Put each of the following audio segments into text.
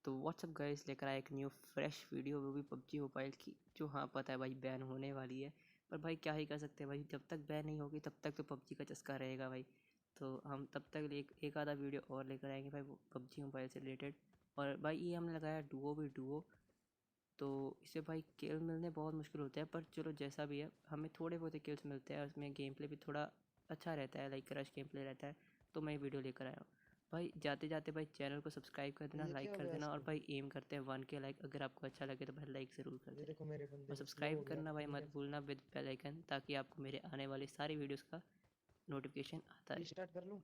तो WhatsApp guys, लेकर आया एक न्यू फ्रेश वीडियो, वो भी पबजी मोबाइल की, जो हाँ पता है भाई बैन होने वाली है। पर भाई क्या ही कर सकते हैं भाई, जब तक बैन नहीं होगी तब तक तो पबजी का चस्का रहेगा भाई। तो हम तब तक एक आधा वीडियो और लेकर आएंगे भाई पबजी मोबाइल से रिलेटेड। और भाई ये हमने लगाया डुओ, तो इससे भाई किल मिलने बहुत मुश्किल होते हैं, पर चलो जैसा भी है हमें थोड़े बहुत किल्स मिलते हैं। उसमें गेम प्ले भी थोड़ा अच्छा रहता है, लाइक रश गेम प्ले रहता है। तो मैं ये वीडियो लेकर आया हूँ भाई। जाते जाते भाई चैनल को सब्सक्राइब कर देना, ये लाइक क्या हो कर गया देना, और इसको। भाई एम करते हैं 1K लाइक। अगर आपको अच्छा लगे तो भाई लाइक ज़रूर कर ये देना, देखो मेरे और बंदे को स्लो सब्सक्राइब हो गया, करना पता भाई नहीं मत कैसे। भूलना विद बेल आइकन, ताकि आपको मेरे आने वाली सारी वीडियोज़ का नोटिफिकेशन आता रहे। रीस्टार्ट कर लूं।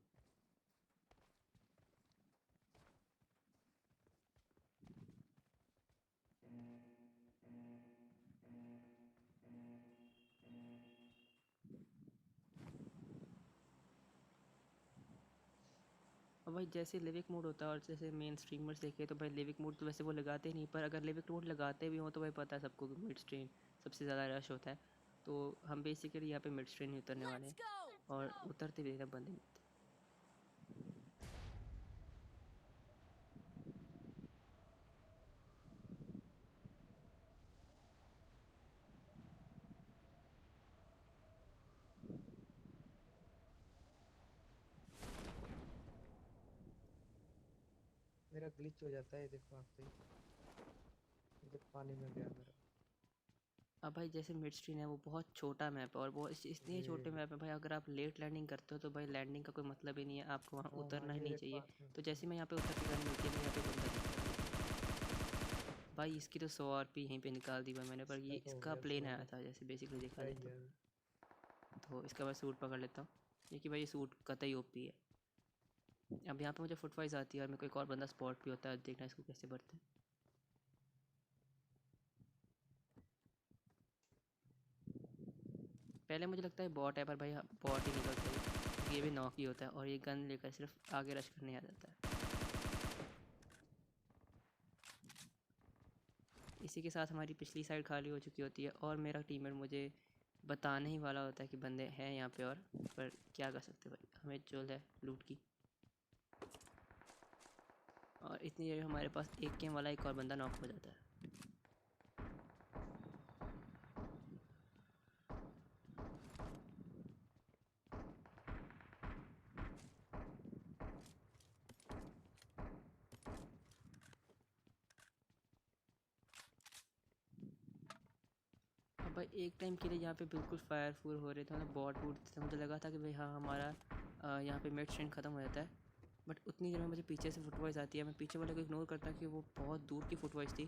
और भाई जैसे लिविक मोड होता है, और जैसे मेन स्ट्रीमर्स देखे तो भाई लिविक मोड तो वैसे वो लगाते नहीं, पर अगर लिविक मोड लगाते भी हों तो भाई पता है सबको कि मिड स्ट्रीम सबसे ज़्यादा रश होता है। तो हम बेसिकली यहाँ पे मिड स्ट्रीम ही उतरने वाले हैं, और उतरते भी एकदम बंदे मिलते हैं। मेरा ग्लिच हो जाता है, ये देखो आते ही। ये देख पानी में गया मेरा। अब भाई जैसे मिड स्ट्रीम है वो बहुत छोटा मैप है, और वो इसलिए छोटे ये मैप है भाई, अगर आप लेट लैंडिंग करते हो तो भाई लैंडिंग का कोई मतलब ही नहीं है, आपको वहाँ हाँ हाँ, उतरना ही ये नहीं देखो चाहिए। आते तो हैं। जैसे मैं यहाँ पे उतर के गन मिलती है, मैं यहाँ पे बंदा दिखता है भाई। इसकी तो 100 RP यहीं पे निकाल दी भाई मैंने, पर ये इसका तो हो इसका गया प्लेन आया सॉरी। था जैसे बेसिकली देखा क्या जाए ही तो। है। तो इसका मैं सूट पकड़ लेता हूँ, क्योंकि भाई ये सूट कतई ओपी है। अब यहाँ पे मुझे फुट वाइज आती है, और मेरे को एक और बंदा स्पॉट भी होता है, देखना इसको कैसे बढ़ते हैं। पहले मुझे लगता है बॉट है, पर भाई बॉट ही निकलता है, क्योंकि ये भी नॉक ही होता है, और ये गन लेकर सिर्फ आगे रश करने आ जाता है। इसी के साथ हमारी पिछली साइड खाली हो चुकी होती है, और मेरा टीममेट मुझे बताने ही वाला होता है कि बंदे हैं यहाँ पे, और पर क्या कर सकते भाई, हमें चोल है लूट की। और इतनी देर हमारे पास एक गेम वाला एक और बंदा नॉक हो जाता है। अब भाई एक टाइम के लिए यहाँ पे बिल्कुल फायरफुल हो रहे थे, मतलब बॉट वूट थे, मुझे लगा था कि भाई हाँ हमारा यहाँ पे मिड स्ट्रेंथ ख़त्म हो जाता है। बट उतनी देर में मुझे पीछे से फुटवॉइस आती है, मैं पीछे वाले को इग्नोर करता कि वो बहुत दूर की फुटवॉइस थी,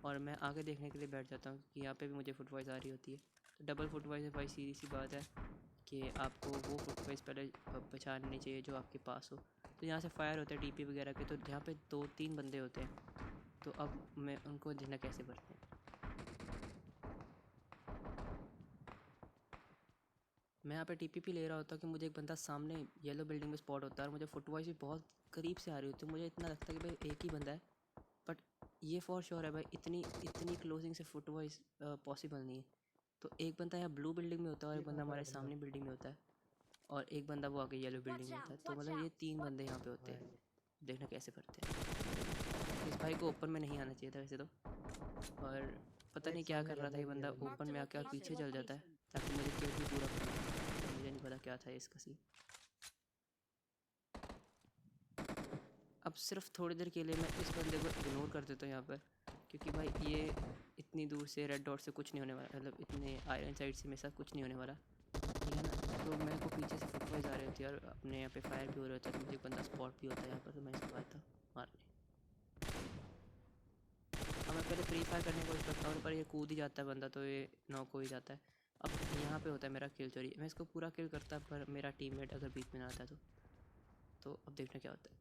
और मैं आगे देखने के लिए बैठ जाता हूँ कि यहाँ पे भी मुझे फुटवॉइस आ रही होती है। तो डबल फुटवॉइस है भाई, सीधी सी बात है कि आपको वो फुटवॉइस पहले पहचाननी चाहिए जो आपके पास हो। तो यहाँ से फायर होता है डीपी वगैरह के, तो यहाँ पे 2-3 बंदे होते हैं, तो अब मैं उनको देखना कैसे बढ़ते हैं। मैं यहाँ पे टीपीपी ले रहा होता कि मुझे एक बंदा सामने येलो बिल्डिंग में स्पॉट होता है, और मुझे फुटवॉइस भी बहुत करीब से आ रही होती है। मुझे इतना लगता है कि भाई एक ही बंदा है, बट ये फॉर श्योर है भाई इतनी इतनी क्लोजिंग से फुटवॉइस पॉसिबल नहीं है। तो एक बंदा यहाँ ब्लू बिल्डिंग में होता है, और ये एक बंदा कहाँ पर है हमारे बंदा। सामने बिल्डिंग में होता है, और एक बंदा वो आगे येलो बिल्डिंग में होता है। तो मतलब ये 3 बंदे यहाँ पे होते हाँ हैं, यार। देखना कैसे करते हैं। इस भाई को ओपन में नहीं आना चाहिए था वैसे तो, और पता एक नहीं क्या सामने कर रहा था बंदा ये भी है, बंदा, बंदा। ओपन में आके और पीछे चल जाता है ताकि मुझे किल भी पूरा करना है। मुझे नहीं पता क्या था इसका सीन। अब सिर्फ थोड़ी देर के लिए मैं इस बंदे को इग्नोर कर देता हूँ यहाँ पर, क्योंकि भाई ये इतनी दूर से रेड डॉट से कुछ नहीं होने वाला, मतलब इतने आयरन साइड से मेरे साथ कुछ नहीं होने वाला, ठीक है ना। तो मेरे को पीछे से फुटबॉल आ रही होती है, और अपने यहाँ पे फायर भी हो रहा होता है, तो मुझे एक बंदा स्पॉट भी होता है यहाँ पर, तो मैं इसको आता मारने। अब मैं पहले फ्री फायर करने की कोशिश करता हूँ, पर ये कूद ही जाता है बंदा, तो ये नॉक हो ही जाता है। अब यहाँ पे होता है मेरा किल चोरी, मैं इसको पूरा किल करता, पर मेरा टीममेट अगर बीच में ना आता तो अब देखना क्या होता है।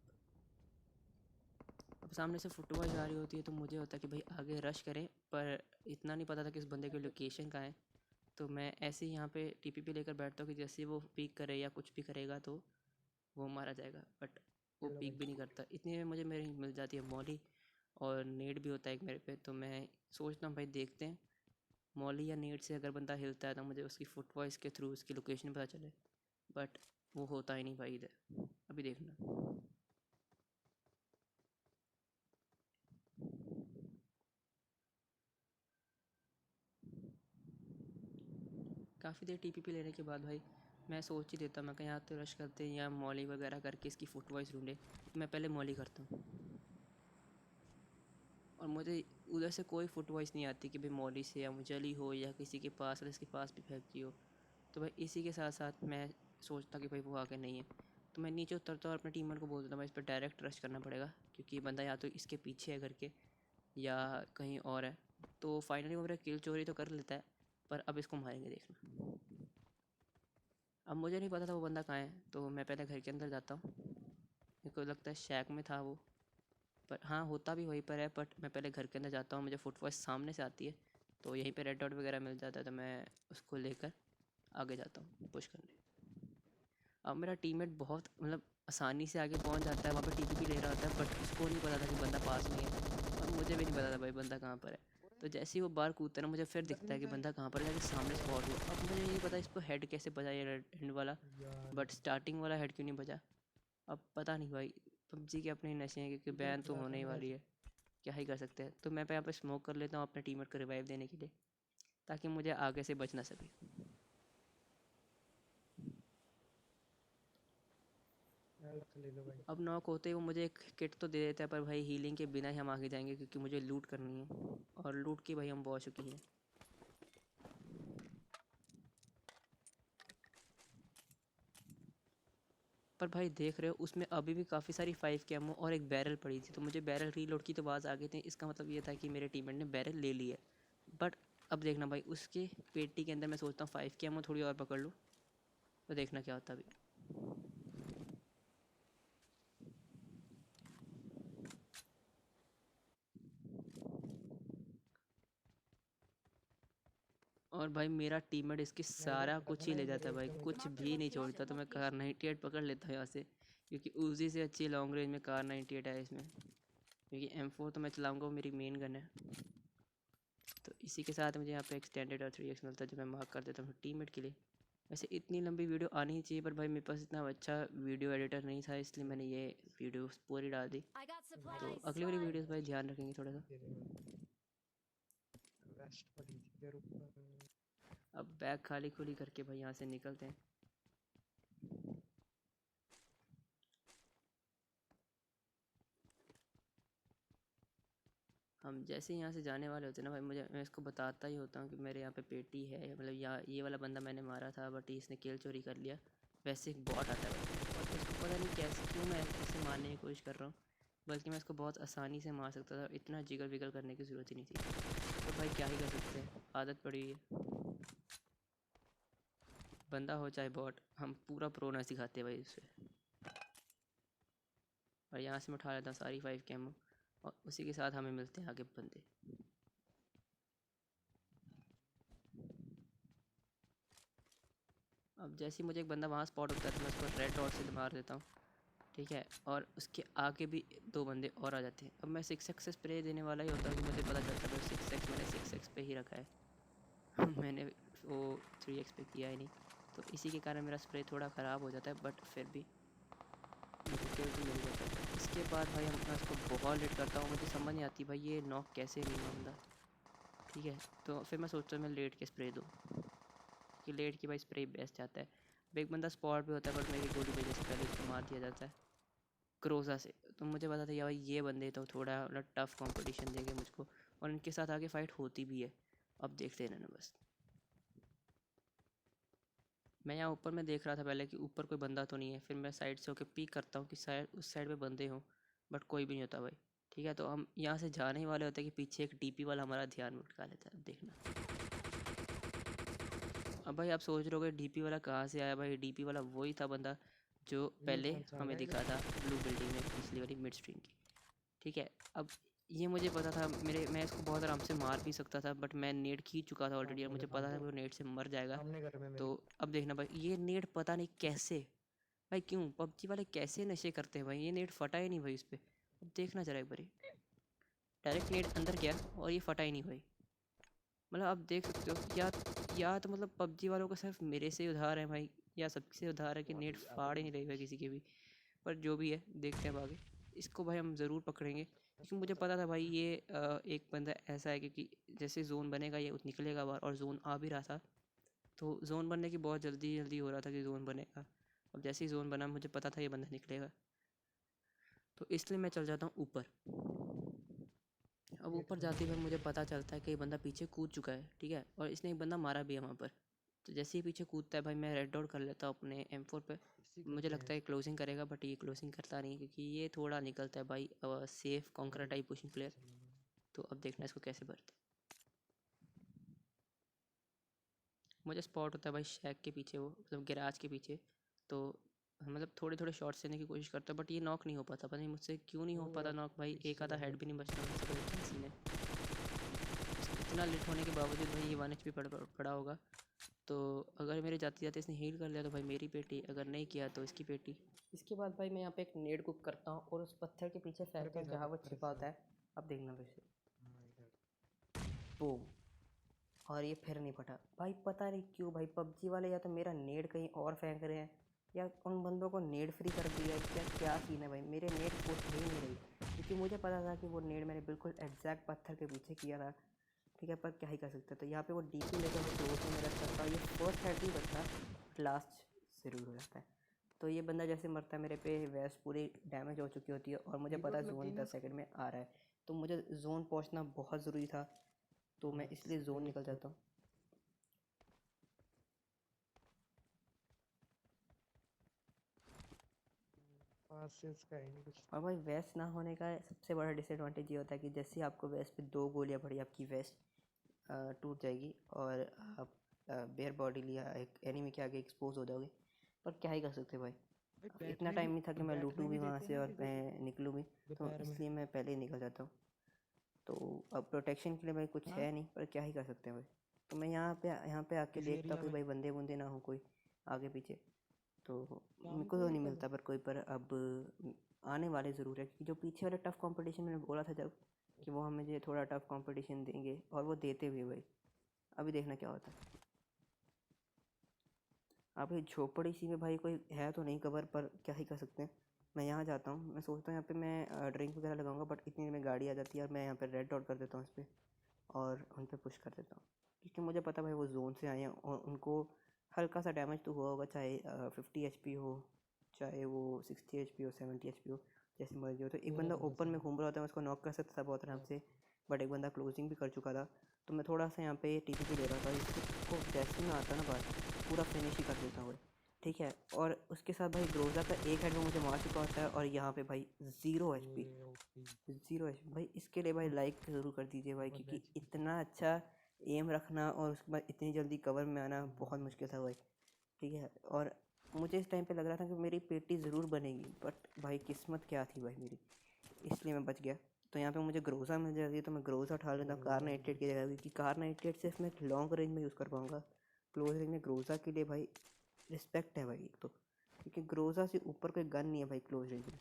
अब सामने से फुटबॉल जा रही होती है, तो मुझे होता है कि भाई आगे रश करें, पर इतना नहीं पता था कि इस बंदे की लोकेशन कहाँ है। तो मैं ऐसे ही यहाँ पे टीपीपी लेकर बैठता हूँ कि जैसे वो पीक करे या कुछ भी करेगा तो वो मारा जाएगा, बट वो चलो पीक भाई। भी नहीं करता। इतनी में मुझे मेरी मिल जाती है मॉली, और नेट भी होता है एक मेरे पे। तो मैं सोचता हूँ भाई देखते हैं मॉली या नेट से अगर बंदा हिलता है तो मुझे उसकी फुट वॉइस के थ्रू उसकी लोकेशन पता चले, बट वो होता ही नहीं भाई इधर। अभी देखना। काफ़ी देर टीपीपी लेने के बाद भाई मैं सोच ही देता, मैं कहीं यहाँ तो रश करते हैं या मॉली वगैरह करके इसकी फुट वॉइस ढूंढे, तो मैं पहले मॉली करता हूँ। और मुझे उधर से कोई फुट वॉइस नहीं आती कि भाई मॉली से या मुजली हो या किसी के पास और इसके पास भी फेंकी हो। तो भाई इसी के साथ साथ मैं सोचता कि भाई वो आगे नहीं है, तो मैं नीचे उतरता और अपने टीममेट को बोल देता भाई इस पर डायरेक्ट रश करना पड़ेगा, क्योंकि बंदा या तो इसके पीछे है घर के या कहीं और है। तो फाइनली वो मेरा किल चोरी तो कर लेता है, पर अब इसको मारेंगे देखना। अब मुझे नहीं पता था वो बंदा कहाँ है, तो मैं पहले घर के अंदर जाता हूँ। मेरे को लगता है शैक में था वो, पर हाँ होता भी वहीं पर है। बट मैं पहले घर के अंदर जाता हूँ, मुझे फुट वॉइस सामने से आती है, तो यहीं पे रेड डॉट वगैरह मिल जाता है, तो मैं उसको लेकर आगे जाता हूँ पुश करने। अब मेरा टीममेट बहुत मतलब आसानी से आगे पहुँच जाता है, वहाँ पे टीपीपी ले रहा होता है, बट उसको नहीं पता था कि बंदा पास में है, और मुझे भी नहीं पता था भाई बंदा कहाँ पर है। तो जैसे ही वो बाहर कूदता है ना, मुझे फिर दिखता है कि बंदा कहाँ पर है, जाके सामने स्पॉट हुआ। अब मुझे नहीं पता इसको हेड कैसे बजा ये रेड हैंड वाला, यार बट स्टार्टिंग वाला हेड क्यों नहीं बजा। अब पता नहीं भाई, पबजी के अपने ही नशे हैं, क्योंकि देख बैन तो रहा था होने ही मैं वाली ऐसे। है, क्या ही कर सकते हैं। तो मैं यहाँ पे स्मोक कर लेता हूँ अपने टीममेट को रिवाइव देने के लिए, ताकि मुझे आगे से बच ना सके। हेल्थ ले लो भाई। अब नॉक होते ही वो मुझे एक किट तो दे देता है, पर भाई हीलिंग के बिना ही हम आगे जाएंगे, क्योंकि मुझे लूट करनी है, और लूट की भाई हम बहुत चुकी हैं। पर भाई देख रहे हो उसमें अभी भी काफ़ी सारी 5 की एमो और एक बैरल पड़ी थी, तो मुझे बैरल रीलोड की तो आवाज़ आ गई थी, इसका मतलब ये था कि मेरे टीममेट ने बैरल ले ली है। बट अब देखना भाई उसके पेटी के अंदर मैं सोचता हूँ 5 की एमो थोड़ी और पकड़ लूँ, तो देखना क्या होता अभी। और भाई मेरा टीममेट इसकी मैं इधर सारा खड़ा था कुछ ही ना, ले ये मेरे जाता है भाई, एकदम इधर। कुछ भी नहीं छोड़ता। तो मैं कार 98 पकड़ लेता हूँ यहाँ से, क्योंकि उसी से अच्छी लॉन्ग रेंज में कार 98 है इसमें, क्योंकि M4 तो मैं चलाऊँगा, वो मेरी मेन गन है। तो इसी के साथ मुझे यहाँ पे एक्सटेंडेड और 3x मिलता है, जो मैं मार्क कर देता हूँ टीममेट के लिए। वैसे इतनी लंबी वीडियो आनी ही चाहिए, पर भाई मेरे पास इतना अच्छा वीडियो एडिटर नहीं था, इसलिए मैंने ये वीडियो पूरी डाल दी। तो अगली वाली वीडियोस भाई ध्यान रखेंगे थोड़ा सा। वेस्ट पड़ी थी इधर ऊपर। अब बैग खाली खुली करके भाई यहाँ से निकलते हैं। हम जैसे ही यहाँ से जाने वाले होते हैं ना भाई, मैं इसको बताता ही होता हूँ कि मेरे यहाँ पे पेटी है, मतलब यहाँ ये वाला बंदा मैंने मारा था, बट इसने किल चोरी कर लिया। वैसे एक बॉट आता है भाई, और इसको पता नहीं कैसे क्यों मैं ऐसे मारने की कोशिश कर रहा हूँ, बल्कि मैं इसको बहुत आसानी से मार सकता था, इतना जिगल विगल करने की ज़रूरत ही नहीं थी। तो भाई क्या ही कर सकते हैं, आदत पड़ी हुई है। बंदा हो चाहे बॉट, हम पूरा प्रो ना सिखाते भाई उसे। और यहाँ से मैं उठा लेता हूँ सारी 5 कैमो, और उसी के साथ हमें मिलते हैं आगे बंदे। अब जैसे ही मुझे एक बंदा वहाँ स्पॉट होता है, तो मैं उसको रेड डॉट से मार देता हूँ, ठीक है। और उसके आगे भी 2 बंदे और आ जाते हैं। अब मैं 6x से स्प्रे देने वाला ही होता हूँ, कि मुझे पता चलता है 6x मैंने 6x पे ही रखा है मैंने वो 3x पे किया ही नहीं, तो इसी के कारण मेरा स्प्रे थोड़ा ख़राब हो जाता है, बट फिर भी मुझे किल तो मिल जाता है। इसके बाद भाई मैं उसको बहुत लेट करता हूँ, मुझे समझ नहीं आती भाई ये नॉक कैसे नहीं हुआ बंदा, ठीक है। तो फिर मैं सोचता हूँ मैं लेट के स्प्रे दूँ, कि लेट की भाई स्प्रे बेस्ट जाता है। अब एक बंदा स्पॉट पे होता है, बट मेरी गोली वजह से पहले उसको मार दिया जाता है क्रोजा से। तो मुझे पता था कि भाई ये बंदे तो थोड़ा मतलब टफ कंपटीशन देंगे मुझको, और इनके साथ आगे फाइट होती भी है। अब देखते रहना बस। मैं यहाँ ऊपर में देख रहा था पहले कि ऊपर कोई बंदा तो नहीं है, फिर मैं साइड से होकर पीक करता हूँ कि शायद उस साइड पे बंदे हों, बट कोई भी नहीं होता भाई, ठीक है। तो हम यहाँ से जाने ही वाले होते हैं कि पीछे एक डीपी वाला हमारा ध्यान भटका लेता है। अब देखना, अब भाई आप सोच रहे होगे डीपी वाला कहाँ से आया, भाई डीपी वाला वही था बंदा जो ये पहले कौन सा आ हमें रहा है दिखा इधर? था ब्लू बिल्डिंग में पिछली वाली मिड स्ट्रीम की, ठीक है। अब ये मुझे पता था, मैं इसको बहुत आराम से मार भी सकता था, बट मैं नेट खींच चुका था ऑलरेडी, और मुझे पता था कि वो नेट से मर जाएगा। सामने घर में तो मेरे। अब देखना भाई, ये नेट पता नहीं कैसे, भाई क्यों पबजी वाले कैसे नशे करते हैं भाई, ये नेट फटा ही नहीं भाई इस पर। अब देखना जरा एक बारी, डायरेक्ट नेट अंदर गया और ये फटा ही नहीं भाई। मतलब आप देख सकते हो, या तो मतलब पबजी वालों का सिर्फ मेरे से उधार है भाई, या सबसे उधार है कि नेट फाड़ ही नहीं रही भाई किसी के भी। पर जो भी है देखते हैं अब आगे, इसको भाई हम ज़रूर पकड़ेंगे, क्योंकि मुझे पता था भाई ये एक बंदा ऐसा है, क्योंकि जैसे जोन बनेगा ये निकलेगा बाहर, और जोन आ भी रहा था। तो जोन बनने की बहुत जल्दी जल्दी हो रहा था कि जोन बनेगा। अब जैसे ही जोन बना मुझे पता था ये बंदा निकलेगा, तो इसलिए मैं चल जाता हूँ ऊपर। अब गेट ऊपर खोलने जाते हुए मुझे जाते हैं। पता चलता है कि ये बंदा पीछे कूद चुका है, ठीक है, और इसने एक बंदा मारा भी है वहाँ पर। तो जैसे ही पीछे कूदता है भाई मैं रेड डॉट कर लेता हूँ अपने M4 पे। इसी मुझे करते हैं। लगता है क्लोजिंग करेगा, बट ये क्लोजिंग करता नहीं, क्योंकि ये थोड़ा निकलता है भाई safe conqueror type pushing player. तो अब देखना इसको कैसे भरते हैं। मुझे स्पॉट होता है भाई शैक के पीछे, वो मतलब गैराज के पीछे। तो मतलब थोड़े थोड़े शॉट्स लेने की कोशिश करता है, बट ये नॉक नहीं हो पाता, पता नहीं मुझसे क्यों नहीं हो वो पाता आप नॉक भाई। एक पीछे आधा वाला हेड भी नहीं बंदा। बचता मुझसे भाई, क्या सीन है। इतना लेट होने के बावजूद भाई ये 1 HP पड़ा होगा। तो अगर मेरे जाते जाते इसने हील कर लिया तो भाई मेरी पेटी, अगर नहीं किया तो इसकी पेटी। इसके बाद भाई मैं यहाँ पे एक नेड कुक करता हूँ और उस पत्थर के पीछे ऊपर फेंकता भी हूँ था, जहाँ वो ऊपर छिपा था। होता है। अब देखना फिर से, हाँ इधर। बूम। और ये फिर नहीं फटा भाई, पता नहीं क्यों भाई पबजी वाले या तो मेरा नेड कहीं और फेंक रहे हैं, या उन बंदों को नेड फ्री कर दिया है, क्या क्या सीन है भाई। मेरे नेड फुट ही नहीं रही, क्योंकि मुझे पता था कि वो नेड मैंने बिल्कुल एग्जैक्ट पत्थर के पीछे किया था, ठीक है। पर क्या ही कर सकते। तो यहाँ पे वो डीपी लेकर वो क्लोज में मेरा चलता, ये फर्स्ट हेड भी बचता, बट लास्ट ज़रूर हो जाता है। तो ये बंदा जैसे मरता है मेरे पे वेस्ट पूरी डैमेज हो चुकी होती है, और मुझे पता रीलोड है लग गई जोन ना 10 सेकंड उसको। में आ रहा है। तो मुझे जोन पहुँचना बहुत ज़रूरी था, तो मैं हाँ इसलिए इससे जोन पहले निकल तो जाता हूँ। 5 सेल्स का है नहीं कुछ। और भाई वेस्ट ना होने का सबसे बड़ा डिसएडवांटेज ये होता है कि जैसे ही आपको वेस्ट पे 2 गोलियां पड़ी आपकी वेस्ट टूट जाएगी, और आप बेयर बॉडी लिया एक एनिमी के आगे एक्सपोज हो जाओगे। पर क्या ही कर सकते भाई, भाई अब इतना टाइम नहीं था कि मैं लूटूँ बैठने भी भी वहाँ देते हैं से ना और किधर मैं निकलूँ भी। तो दोपहर में। इसलिए मैं पहले ही निकल जाता हूँ। तो अब प्रोटेक्शन के लिए भाई कुछ हाँ है नहीं, पर क्या ही कर सकते हैं भाई। तो मैं यहाँ पे आके इस देखता हूँ एरिया कि में भाई बंदे बुंदे ना हो कोई आगे पीछे। तो मेरे शाम को को तो ही नहीं कब। मिलता पर कोई, पर अब आने वाले ज़रूर है, क्योंकि जो पीछे वाले टफ़ कंपटीशन मैंने बोला था जब, कि वो हमें जो थोड़ा टफ़ कंपटीशन देंगे, और वो देते भी भाई। अभी देखना क्या होता है। अब ये झोपड़ी सी में भाई कोई है तो नहीं कवर, पर क्या ही कर सकते हैं। मैं यहाँ जाता हूँ, मैं सोचता हूँ यहाँ पे मैं ड्रिंक वगैरह लगाऊंगा, बट इतनी देर में गाड़ी आ जाती है और मैं यहाँ पे रेड डॉट कर देता हूँ इस पर, और उन पे पुश कर देता हूँ। क्योंकि मुझे पता भाई वो जोन से आए हैं और उनको हल्का सा डैमेज तो हुआ होगा, चाहे 50 HP हो, चाहे वो 60 HP हो, 70 HP हो, जैसे मर्जी हो। तो एक मेरा बंदा तो ओपन में बचा घूम रहा होता है, मैं उसको नॉक कर सकता था बहुत आराम है। से, बट एक बंदा क्लोजिंग भी कर चुका था। तो मैं थोड़ा सा यहाँ पे TPP ले रहा था, इसको जैसे ही मैं आता ना बात, पूरा फिनिश ही कर देता हूँ भाई, ठीक है। और उसके साथ भाई ग्रोजा का एक हेड में मुझे मार चुका होता है, और यहाँ पे भाई 0 HP। ओए ओपी। 0 HP भाई, इसके लिए भाई लाइक ज़रूर कर दीजिए भाई, बहुत क्योंकि बेस्ट पीछे। इतना अच्छा एम रखना और उसके बाद इतनी जल्दी कवर में आना बहुत मुश्किल था भाई, ठीक है। और मुझे इस टाइम पे लग रहा था कि मेरी पेटी ज़रूर बनेगी, बट भाई किस्मत क्या थी भाई मेरी, इसलिए मैं बच गया। तो यहाँ पे मुझे ग्रोजा मिल जाती है, तो मैं ग्रोजा उठा लेता हूँ कार 98 की जगह, क्योंकि कार 98 सिर्फ मैं लॉन्ग रेंज में यूज़ कर पाऊँगा। क्लोज रेंज में ग्रोजा के लिए भाई रिस्पेक्ट है भाई एक तो, क्योंकि ग्रोजा से ऊपर कोई गन नहीं है भाई क्लोज रेंज में।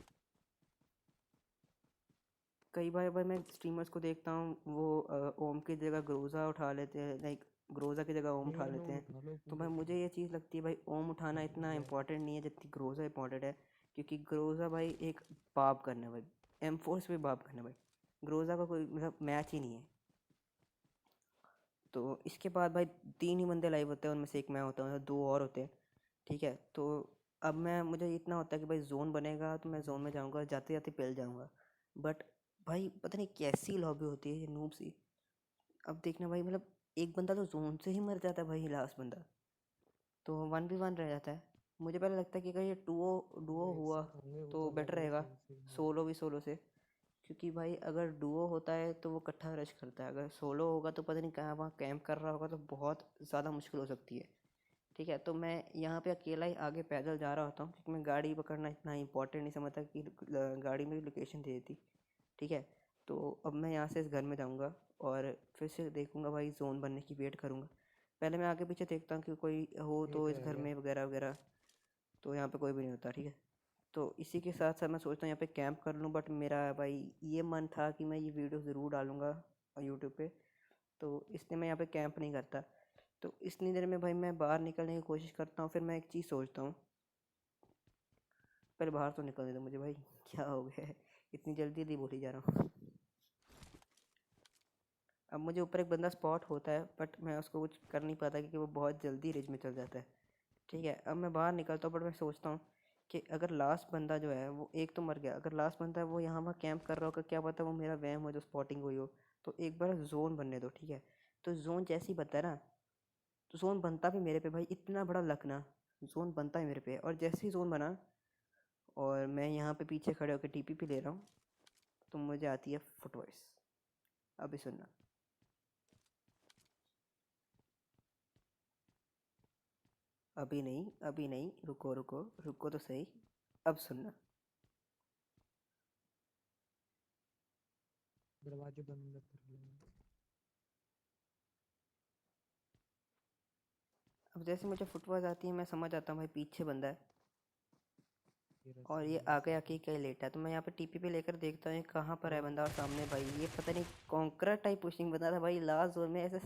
कई बार भाई मैं स्ट्रीमर्स को देखता हूँ वो ओम की जगह ग्रोजा उठा लेते हैं, लाइक ग्रोजा की जगह ओम उठा मेन लेते ओम हैं। उठा लो तो भाई पूरे मुझे पूरे। ये चीज़ लगती है भाई ओम उठाना बहुत इतना बढ़िया है। इंपॉर्टेंट नहीं है जितनी ग्रोजा इंपॉर्टेंट है, क्योंकि ग्रोजा भाई एक बाप करना है भाई, M4 पे बाप करना है भाई, ग्रोजा का कोई मतलब मैच ही नहीं है। तो इसके बाद भाई 3 ही बंदे लाइव होते हैं, उनमें से एक मैं होता हूँ, 2 और होते हैं, ठीक है। तो अब मैं मुझे इतना होता है कि भाई जोन बनेगा तो मैं जोन में जाऊँगा, जाते जाते पेल जाऊँगा। बट भाई पता नहीं कैसी लॉबी होती है ये नूब सी। अब देखना भाई, मतलब एक बंदा तो जोन से ही मर जाता है भाई, लास्ट बंदा, तो 1v1 रह जाता है। मुझे पहले लगता है कि अगर ये डुओ डुओ वो एक हुआ साथ होंगे वो तो तो अलग बेटर है रहेगा, सही सही है। सोलो भी सोलो से। क्योंकि भाई अगर डुओ होता है तो वो इकट्ठा रश करता है, अगर सोलो होगा तो पता नहीं कहाँ वहाँ कैंप कर रहा होगा, तो बहुत ज़्यादा मुश्किल हो सकती है, ठीक है। तो मैं यहाँ पे अकेला ही आगे पैदल जा रहा होता हूँ, क्योंकि मैं गाड़ी पकड़ना इतना इंपॉर्टेंट नहीं समझता कि गाड़ी मेरी लोकेशन दे देती, ठीक है। तो अब मैं यहाँ से इस घर में जाऊँगा और फिर से देखूँगा भाई जोन बनने की वेट करूँगा। पहले मैं आगे पीछे देखता हूँ कि कोई हो ये तो इस क्या आ घर गया। में वगैरह वगैरह। तो यहाँ पे कोई भी नहीं होता, ठीक है। तो इसी के साथ साथ मैं सोचता हूँ यहाँ पे कैंप कर लूँ, बट मेरा भाई ये मन था कि मैं ये वीडियो ज़रूर डालूँगा यूट्यूब पे, तो इसलिए मैं यहाँ पे कैंप नहीं करता। तो इतनी देर में भाई मैं बाहर निकलने की कोशिश करता हूँ, फिर मैं एक चीज़ सोचता हूँ, पहले बाहर तो निकलने दो मुझे भाई, क्या हो गया है, इतनी जल्दी जल्दी बोली जा रहा हूँ। अब मुझे ऊपर एक बंदा स्पॉट होता है बट मैं उसको कुछ कर नहीं पाता क्योंकि वो बहुत जल्दी रिज में चल जाता है। ठीक है, अब मैं बाहर निकलता हूँ बट मैं सोचता हूँ कि अगर लास्ट बंदा जो है वो एक तो मर गया, अगर लास्ट बंदा है वो यहाँ वहाँ कैंप कर रहा होगा, क्या पता वो मेरा वहम हो जो स्पॉटिंग हुई हो। तो एक बार जोन बनने दो, ठीक है। तो जोन जैसे ही बनता है ना, तो जोन बनता भी मेरे पे भाई, इतना बड़ा लक ना, जोन बनता है मेरे पे। और जैसे ही जोन बना और मैं यहाँ पे पीछे खड़े होकर टीपीपी ले रहा हूँ, तो मुझे आती है फुट वॉइस। अभी सुनना। अभी नहीं, अभी नहीं, रुको रुको रुको तो सही। अब सुनना। दरवाजे बंद कर लेंगे। अब जैसे मुझे फुट वॉइस आती है मैं समझ आता हूँ भाई पीछे बंदा है ये और रस्सी ये है आगे इसमें आके कहीं लेटा है। तो मैं यहाँ पे टीपी पे लेकर देखता हूँ ये कहाँ पर है चलो बंदा, और सामने भाई ये पता नहीं कॉन्करा टाइप पुशिंग बंदा था भाई, लास्ट जोन में ऐसे